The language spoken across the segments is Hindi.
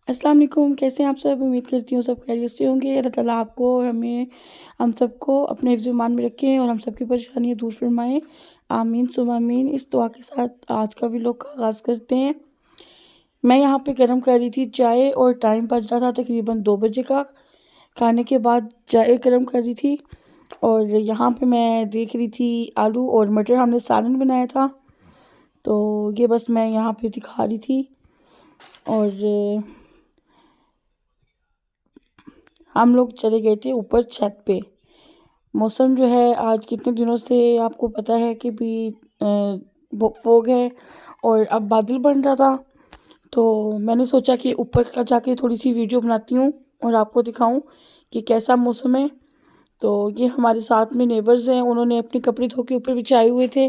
अस्सलाम वालेकुम, कैसे हैं आप सब? उम्मीद करती हूँ सब खैरियत से होंगे। अल्लाह ताला आपको और हमें हम सबको अपने हिफ्ज़-ए-ईमान में रखें और हम सबकी परेशानियाँ दूर फरमाएँ। आमीन सुम्मा आमीन। इस दुआ के साथ आज का व्लॉग का आगाज़ करते हैं। मैं यहाँ पे गरम कर रही थी चाय और टाइम बज रहा था तकरीबन 2 बजे का। खाने के बाद चाय गरम कर रही थी और यहाँ पे मैं देख रही थी आलू और मटर हमने सालन बनाया था। तो ये बस मैं यहाँ पे दिखा रही थी और हम लोग चले गए थे ऊपर छत पे। मौसम जो है आज कितने दिनों से आपको पता है कि भी फोग है और अब बादल बन रहा था। तो मैंने सोचा कि ऊपर का जाके थोड़ी सी वीडियो बनाती हूँ और आपको दिखाऊं कि कैसा मौसम है। तो ये हमारे साथ में नेबर्स हैं, उन्होंने अपने कपड़े धो के ऊपर बिछाए हुए थे।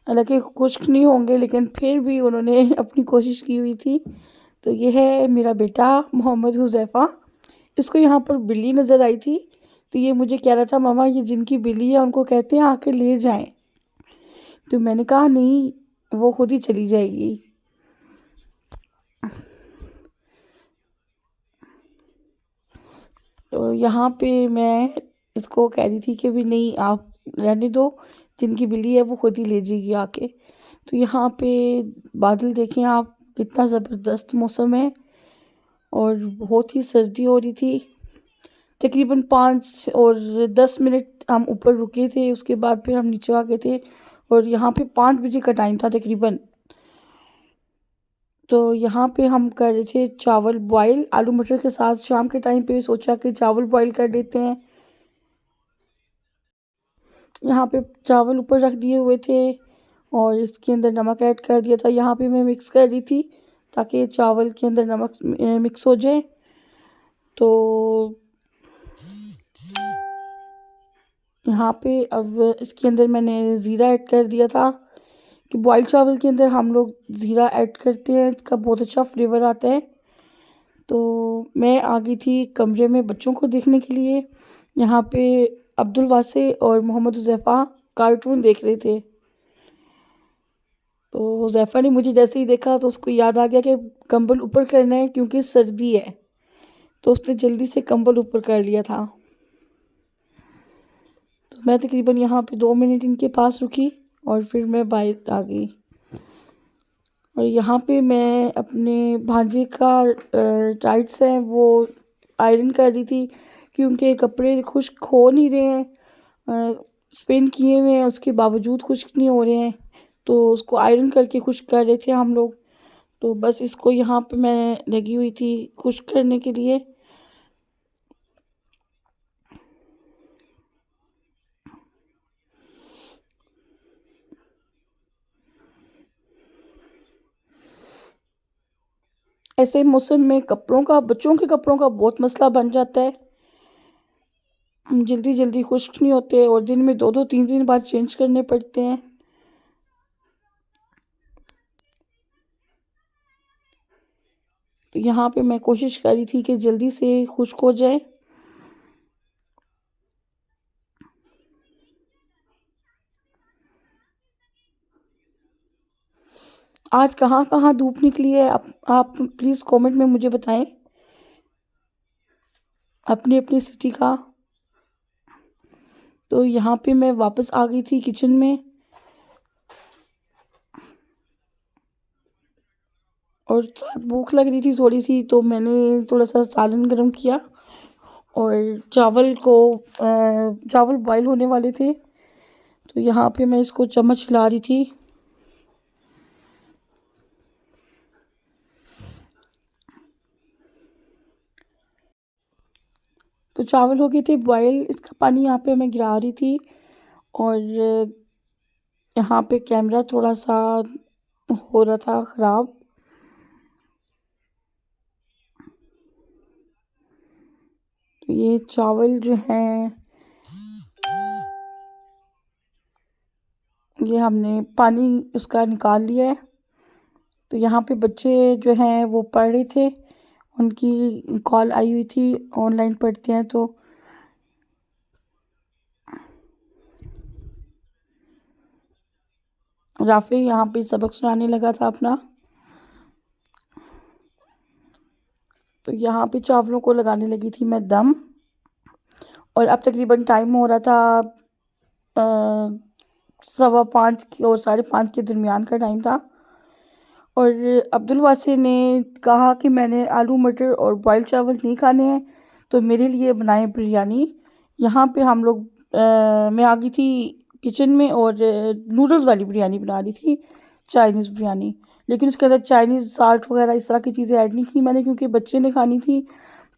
हालांकि खुश्क नहीं होंगे लेकिन फिर भी उन्होंने अपनी कोशिश की हुई थी। तो ये है मेरा बेटा मोहम्मद हुज़ैफ़ा। इसको यहाँ पर बिल्ली नज़र आई थी, तो ये मुझे कह रहा था मम्मा ये जिनकी बिल्ली है उनको कहते हैं आके ले जाएं। तो मैंने कहा नहीं, वो खुद ही चली जाएगी। तो यहाँ पे मैं इसको कह रही थी कि भी नहीं आप रहने दो, जिनकी बिल्ली है वो खुद ही ले जाएगी आके। तो यहाँ पे बादल देखें आप, कितना ज़बरदस्त मौसम है और बहुत ही सर्दी हो रही थी। तकरीबन 5 और 10 मिनट हम ऊपर रुके थे, उसके बाद फिर हम नीचे आ गए थे और यहाँ पे 5 बजे का टाइम था तकरीबन। तो यहाँ पे हम कर रहे थे चावल बॉयल आलू मटर के साथ। शाम के टाइम पे सोचा कि चावल बॉयल कर देते हैं। यहाँ पे चावल ऊपर रख दिए हुए थे और इसके अंदर नमक ऐड कर दिया था। यहाँ पे मैं मिक्स कर रही थी ताकि चावल के अंदर नमक मिक्स हो जाए। तो यहाँ पे अब इसके अंदर मैंने ज़ीरा ऐड कर दिया था कि बॉयल चावल के अंदर हम लोग ज़ीरा ऐड करते हैं, इसका बहुत अच्छा फ्लेवर आता है। तो मैं आ गई थी कमरे में बच्चों को देखने के लिए। यहाँ पे अब्दुल वासे और मोहम्मद हुज़ैफ़ा कार्टून देख रहे थे। तो हुज़ैफ़ा ने मुझे जैसे ही देखा तो उसको याद आ गया कि कंबल ऊपर करना है क्योंकि सर्दी है। तो उसने जल्दी से कंबल ऊपर कर लिया था। तो मैं तकरीबन यहाँ पे 2 मिनट इनके पास रुकी और फिर मैं बाहर आ गई। और यहाँ पे मैं अपने भांजे का टाइट्स हैं वो आयरन कर रही थी क्योंकि कपड़े खुश्क हो नहीं रहे हैं। स्पिन किए हुए हैं उसके बावजूद खुश्क नहीं हो रहे हैं, तो उसको आयरन करके खुश्क कर रहे थे हम लोग। तो बस इसको यहाँ पे मैं लगी हुई थी खुश्क करने के लिए। ऐसे मौसम में कपड़ों का, बच्चों के कपड़ों का बहुत मसला बन जाता है। जल्दी जल्दी खुश्क नहीं होते और दिन में 2-2 3-3 बार चेंज करने पड़ते हैं। तो यहाँ पे मैं कोशिश कर रही थी कि जल्दी से खुश्क हो जाए। आज कहाँ कहाँ धूप निकली है आप प्लीज़ कमेंट में मुझे बताएं अपनी अपनी सिटी का। तो यहाँ पे मैं वापस आ गई थी किचन में और साथ भूख लग रही थी थोड़ी सी, तो मैंने थोड़ा सा सालन गरम किया और चावल बॉईल होने वाले थे। तो यहाँ पे मैं इसको चम्मच हिला रही थी। तो चावल हो गए थे बॉईल, इसका पानी यहाँ पे मैं गिरा रही थी और यहाँ पे कैमरा थोड़ा सा हो रहा था ख़राब। तो ये चावल जो हैं ये हमने पानी उसका निकाल लिया है। तो यहाँ पे बच्चे जो हैं वो पढ़ रहे थे, उनकी कॉल आई हुई थी, ऑनलाइन पढ़ते हैं। तो राफ़ी यहाँ पे सबक सुनाने लगा था अपना। तो यहाँ पे चावलों को लगाने लगी थी मैं दम। और अब तकरीबन टाइम हो रहा था 5:15 की और 5:30 के दरमियान का टाइम था। और अब्दुल वासी ने कहा कि मैंने आलू मटर और बॉयल चावल नहीं खाने हैं, तो मेरे लिए बनाएं बिरयानी। यहाँ पे हम लोग मैं आ गई थी किचन में और नूडल्स वाली बिरयानी बना रही थी, चाइनीज़ बिरयानी। लेकिन उसके अंदर चाइनीज़ साल्ट वगैरह इस तरह की चीज़ें ऐड नहीं की मैंने, क्योंकि बच्चे ने खानी थी।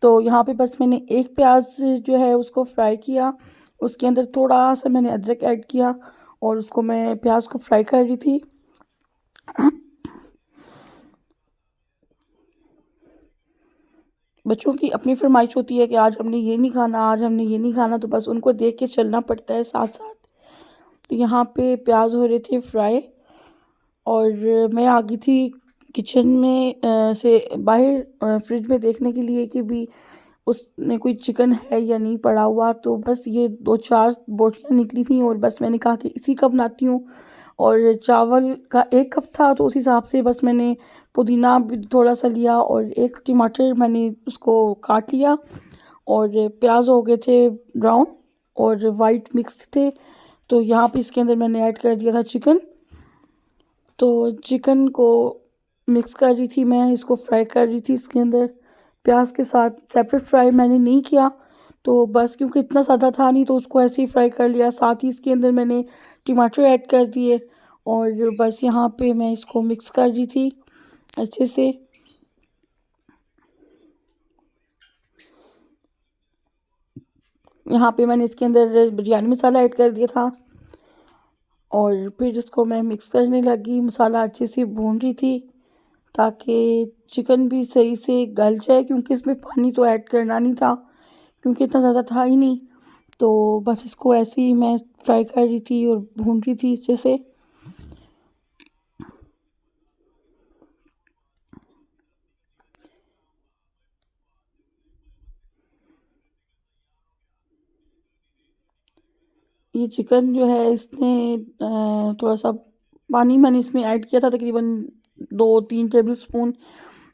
तो यहाँ पे बस मैंने एक प्याज जो है उसको फ्राई किया, उसके अंदर थोड़ा सा मैंने अदरक ऐड किया और उसको मैं प्याज को फ्राई कर रही थी। बच्चों की अपनी फरमाइश होती है कि आज हमने ये नहीं खाना, आज हमने ये नहीं खाना, तो बस उनको देख के चलना पड़ता है साथ साथ। तो यहाँ पे प्याज हो रहे थे फ्राई और मैं आ गई थी किचन में से बाहर फ्रिज में देखने के लिए कि भी उसमें कोई चिकन है या नहीं पड़ा हुआ। तो बस ये 2-4 बोटियाँ निकली थी और बस मैंने कहा कि इसी का बनाती हूँ। और चावल का 1 कप था, तो उस हिसाब से बस मैंने पुदीना भी थोड़ा सा लिया और 1 टमाटर मैंने उसको काट लिया। और प्याज हो गए थे ब्राउन और वाइट मिक्स थे। तो यहाँ पे इसके अंदर मैंने ऐड कर दिया था चिकन। तो चिकन को मिक्स कर रही थी मैं, इसको फ्राई कर रही थी इसके अंदर प्याज के साथ। सेपरेट फ्राई मैंने नहीं किया, तो बस क्योंकि इतना ज़्यादा था नहीं तो उसको ऐसे ही फ्राई कर लिया। साथ ही इसके अंदर मैंने टमाटर ऐड कर दिए और बस यहाँ पे मैं इसको मिक्स कर रही थी अच्छे से। यहाँ पे मैंने इसके अंदर बिरयानी मसाला ऐड कर दिया था और फिर इसको मैं मिक्स करने लगी, मसाला अच्छे से भून रही थी ताकि चिकन भी सही से गल जाए, क्योंकि इसमें पानी तो ऐड करना नहीं था क्योंकि इतना ज़्यादा था ही नहीं। तो बस इसको ऐसे ही मैं फ्राई कर रही थी और भून रही थी अच्छे से। ये चिकन जो है इसने थोड़ा सा पानी मैंने इसमें ऐड किया था, तकरीबन 2-3 टेबल स्पून।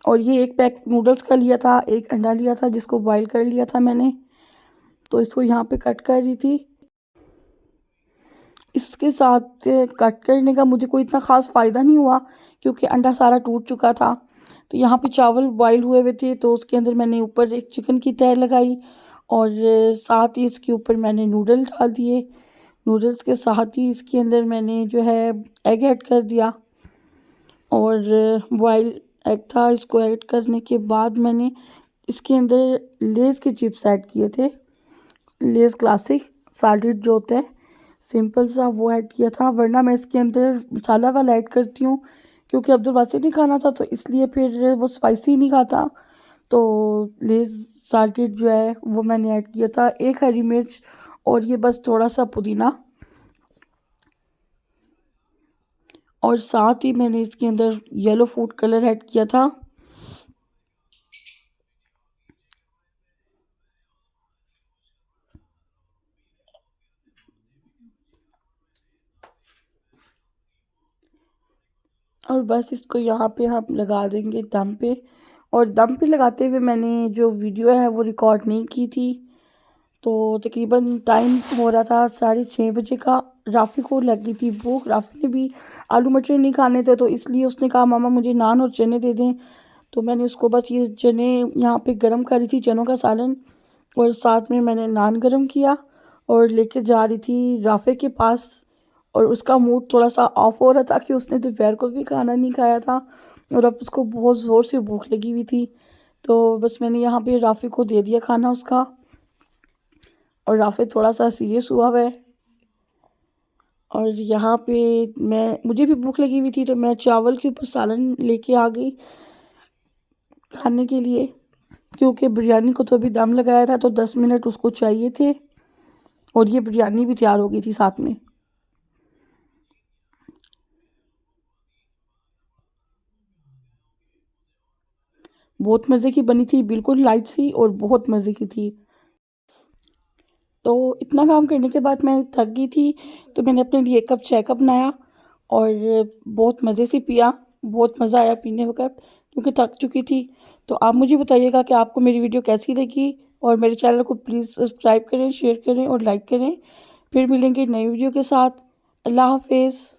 और ये 1 पैक नूडल्स का लिया था, 1 अंडा लिया था जिसको बॉईल कर लिया था मैंने। तो इसको यहाँ पे कट कर रही थी। इसके साथ कट करने का मुझे कोई इतना ख़ास फ़ायदा नहीं हुआ क्योंकि अंडा सारा टूट चुका था। तो यहाँ पे चावल बॉईल हुए हुए थे, तो उसके अंदर मैंने ऊपर एक चिकन की तह लगाई और साथ ही इसके ऊपर मैंने नूडल डाल दिए। नूडल्स के साथ ही इसके अंदर मैंने जो है एग ऐड कर दिया और बॉयल एग था, इसको ऐड करने के बाद मैंने इसके अंदर लेज़ के चिप्स ऐड किए थे। लेज़ क्लासिक सॉलिड जो होते हैं सिंपल सा, वो ऐड किया था। वरना मैं इसके अंदर मसाला वाला ऐड करती हूँ क्योंकि अब्दुल वासिक नहीं खाना था, तो इसलिए फिर वो स्पाइसी नहीं खाता। तो लेज़ सॉल्टेड जो है वो मैंने ऐड किया था, 1 हरी मिर्च और ये बस थोड़ा सा पुदीना। और साथ ही मैंने इसके अंदर येलो फूड कलर ऐड किया था। और बस इसको यहाँ पे हम लगा देंगे दम पे। और दम पे लगाते हुए मैंने जो वीडियो है वो रिकॉर्ड नहीं की थी। तो तकरीबन टाइम हो रहा था 6:30 बजे का। राफ़ी को लग गई थी भूख, राफ़ी ने भी आलू मटर नहीं खाने थे, तो इसलिए उसने कहा मामा मुझे नान और चने दे दें। तो मैंने उसको बस ये चने यहाँ पे गरम करी थी, चनों का सालन, और साथ में मैंने नान गरम किया और लेके जा रही थी राफ़े के पास। और उसका मूड थोड़ा सा ऑफ हो रहा था कि उसने दोपहर को भी खाना नहीं खाया था और अब उसको बहुत ज़ोर से भूख लगी हुई थी। तो बस मैंने यहाँ पे राफ़ी को दे दिया खाना उसका। और राफ़ी थोड़ा सा सीरियस हुआ हुआ है। और यहाँ पे मुझे भी भूख लगी हुई थी, तो मैं चावल के ऊपर सालन लेके आ गई खाने के लिए, क्योंकि बिरयानी को तो अभी दम लगाया था तो 10 मिनट उसको चाहिए थे और ये बिरयानी भी तैयार हो गई थी साथ में। बहुत मज़े की बनी थी, बिल्कुल लाइट सी और बहुत मज़े की थी। तो इतना काम करने के बाद मैं थक गई थी, तो मैंने अपने लिए 1 कप चाय का बनाया और बहुत मज़े से पिया। बहुत मज़ा आया पीने वक़्त, क्योंकि थक चुकी थी। तो आप मुझे बताइएगा कि आपको मेरी वीडियो कैसी लगी, और मेरे चैनल को प्लीज़ सब्सक्राइब करें, शेयर करें और लाइक करें। फिर मिलेंगे नई वीडियो के साथ। अल्लाह हाफ़िज़।